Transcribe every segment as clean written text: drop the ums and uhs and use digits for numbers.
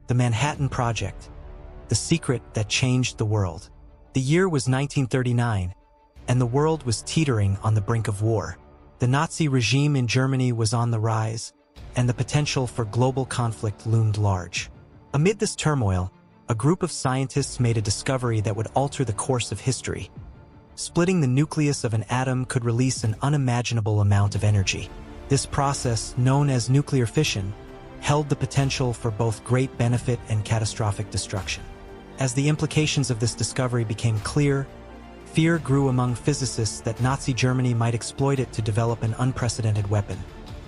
The Manhattan Project, the secret that changed the world. The year was 1939, and the world was teetering on the brink of war. The Nazi regime in Germany was on the rise, and the potential for global conflict loomed large. Amid this turmoil, a group of scientists made a discovery that would alter the course of history. Splitting the nucleus of an atom could release an unimaginable amount of energy. This process, known as nuclear fission, held the potential for both great benefit and catastrophic destruction. As the implications of this discovery became clear, fear grew among physicists that Nazi Germany might exploit it to develop an unprecedented weapon,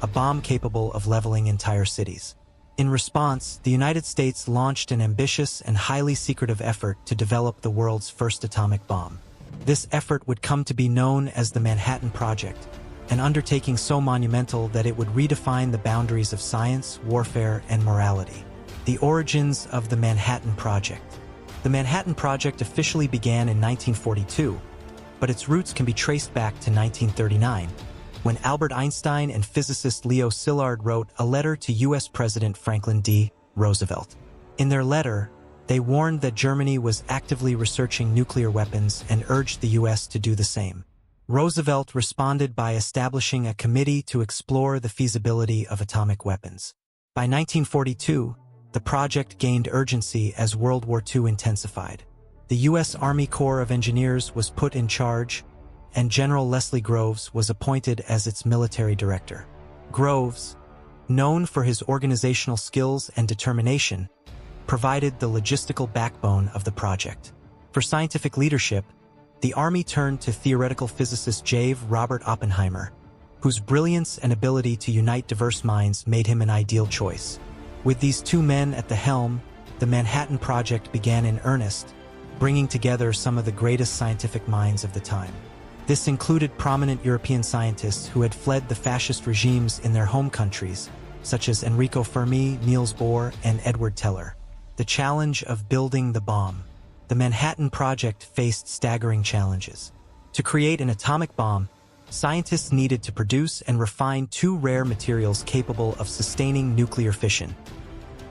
a bomb capable of leveling entire cities. In response, the United States launched an ambitious and highly secretive effort to develop the world's first atomic bomb. This effort would come to be known as the Manhattan Project, an undertaking so monumental that it would redefine the boundaries of science, warfare, and morality. The origins of the Manhattan Project. The Manhattan Project officially began in 1942, but its roots can be traced back to 1939, when Albert Einstein and physicist Leo Szilard wrote a letter to U.S. President Franklin D. Roosevelt. In their letter, they warned that Germany was actively researching nuclear weapons and urged the U.S. to do the same. Roosevelt responded by establishing a committee to explore the feasibility of atomic weapons. By 1942, the project gained urgency as World War II intensified. The U.S. Army Corps of Engineers was put in charge, and General Leslie Groves was appointed as its military director. Groves, known for his organizational skills and determination, provided the logistical backbone of the project. For scientific leadership, the Army turned to theoretical physicist J. Robert Oppenheimer, whose brilliance and ability to unite diverse minds made him an ideal choice. With these two men at the helm, the Manhattan Project began in earnest, bringing together some of the greatest scientific minds of the time. This included prominent European scientists who had fled the fascist regimes in their home countries, such as Enrico Fermi, Niels Bohr, and Edward Teller. The challenge of building the bomb. The Manhattan Project faced staggering challenges. To create an atomic bomb, scientists needed to produce and refine two rare materials capable of sustaining nuclear fission: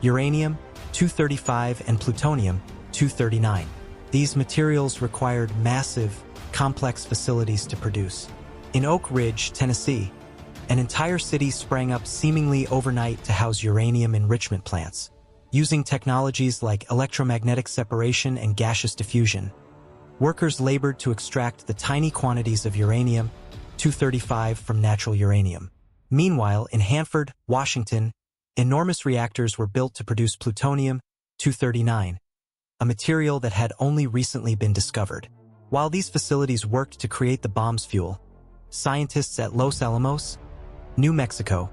uranium-235 and plutonium-239. These materials required massive, complex facilities to produce. In Oak Ridge, Tennessee, an entire city sprang up seemingly overnight to house uranium enrichment plants. Using technologies like electromagnetic separation and gaseous diffusion, workers labored to extract the tiny quantities of uranium-235 from natural uranium. Meanwhile, in Hanford, Washington, enormous reactors were built to produce plutonium-239, a material that had only recently been discovered. While these facilities worked to create the bomb's fuel, scientists at Los Alamos, New Mexico,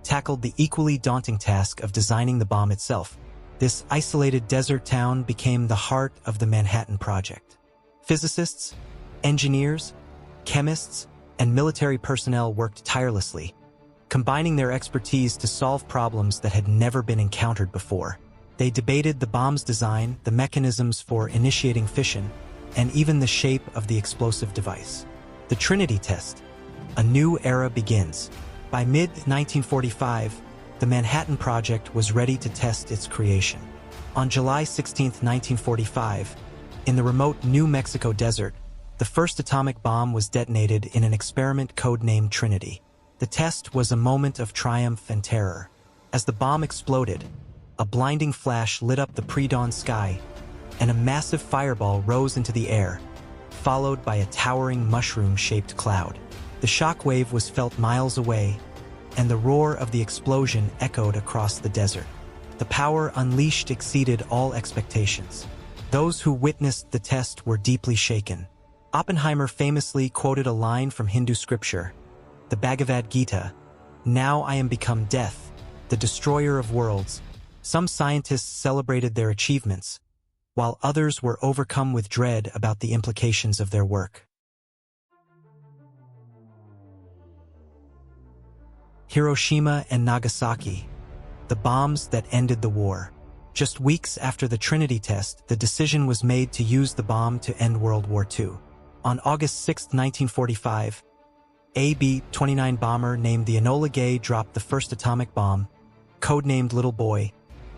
tackled the equally daunting task of designing the bomb itself. This isolated desert town became the heart of the Manhattan Project. Physicists, engineers, chemists, and military personnel worked tirelessly, combining their expertise to solve problems that had never been encountered before. They debated the bomb's design, the mechanisms for initiating fission, and even the shape of the explosive device. The Trinity test. A new era begins. By mid-1945, the Manhattan Project was ready to test its creation. On July 16, 1945, in the remote New Mexico desert, the first atomic bomb was detonated in an experiment codenamed Trinity. The test was a moment of triumph and terror. As the bomb exploded, a blinding flash lit up the pre-dawn sky, and a massive fireball rose into the air, followed by a towering mushroom-shaped cloud. The shockwave was felt miles away, and the roar of the explosion echoed across the desert. The power unleashed exceeded all expectations. Those who witnessed the test were deeply shaken. Oppenheimer famously quoted a line from Hindu scripture, the Bhagavad Gita, "Now I am become death, the destroyer of worlds." Some scientists celebrated their achievements, while others were overcome with dread about the implications of their work. Hiroshima and Nagasaki, the bombs that ended the war. Just weeks after the Trinity test, the decision was made to use the bomb to end World War II. On August 6, 1945, a B-29 bomber named the Enola Gay dropped the first atomic bomb, codenamed Little Boy,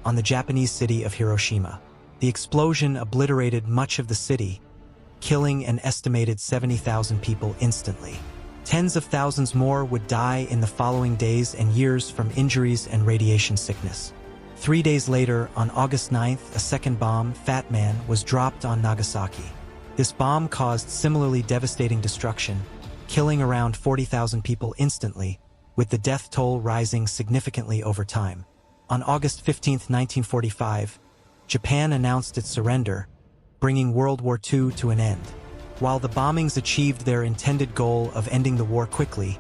on the Japanese city of Hiroshima. The explosion obliterated much of the city, killing an estimated 70,000 people instantly. Tens of thousands more would die in the following days and years from injuries and radiation sickness. 3 days later, on August 9th, a second bomb, Fat Man, was dropped on Nagasaki. This bomb caused similarly devastating destruction, killing around 40,000 people instantly, with the death toll rising significantly over time. On August 15, 1945, Japan announced its surrender, bringing World War II to an end. While the bombings achieved their intended goal of ending the war quickly,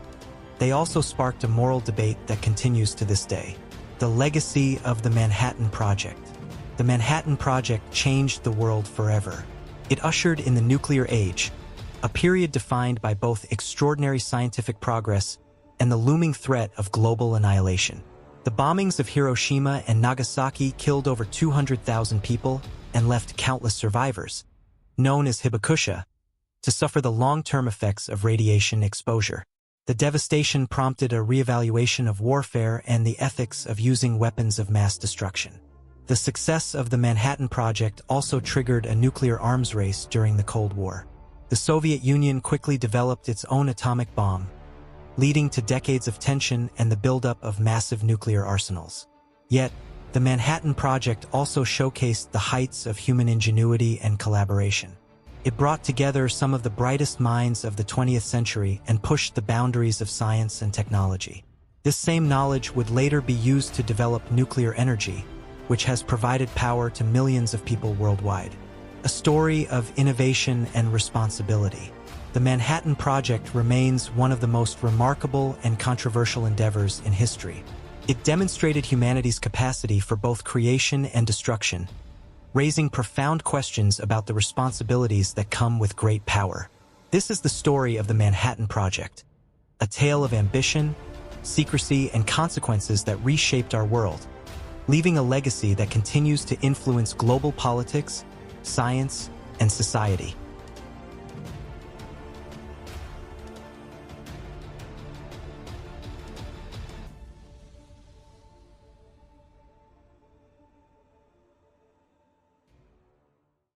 they also sparked a moral debate that continues to this day. The legacy of the Manhattan Project. The Manhattan Project changed the world forever. It ushered in the nuclear age, a period defined by both extraordinary scientific progress and the looming threat of global annihilation. The bombings of Hiroshima and Nagasaki killed over 200,000 people and left countless survivors, known as hibakusha, to suffer the long-term effects of radiation exposure. The devastation prompted a reevaluation of warfare and the ethics of using weapons of mass destruction. The success of the Manhattan Project also triggered a nuclear arms race during the Cold War. The Soviet Union quickly developed its own atomic bomb, leading to decades of tension and the buildup of massive nuclear arsenals. Yet, the Manhattan Project also showcased the heights of human ingenuity and collaboration. It brought together some of the brightest minds of the 20th century and pushed the boundaries of science and technology. This same knowledge would later be used to develop nuclear energy, which has provided power to millions of people worldwide. A story of innovation and responsibility. The Manhattan Project remains one of the most remarkable and controversial endeavors in history. It demonstrated humanity's capacity for both creation and destruction, raising profound questions about the responsibilities that come with great power. This is the story of the Manhattan Project, a tale of ambition, secrecy, and consequences that reshaped our world, leaving a legacy that continues to influence global politics, science, and society.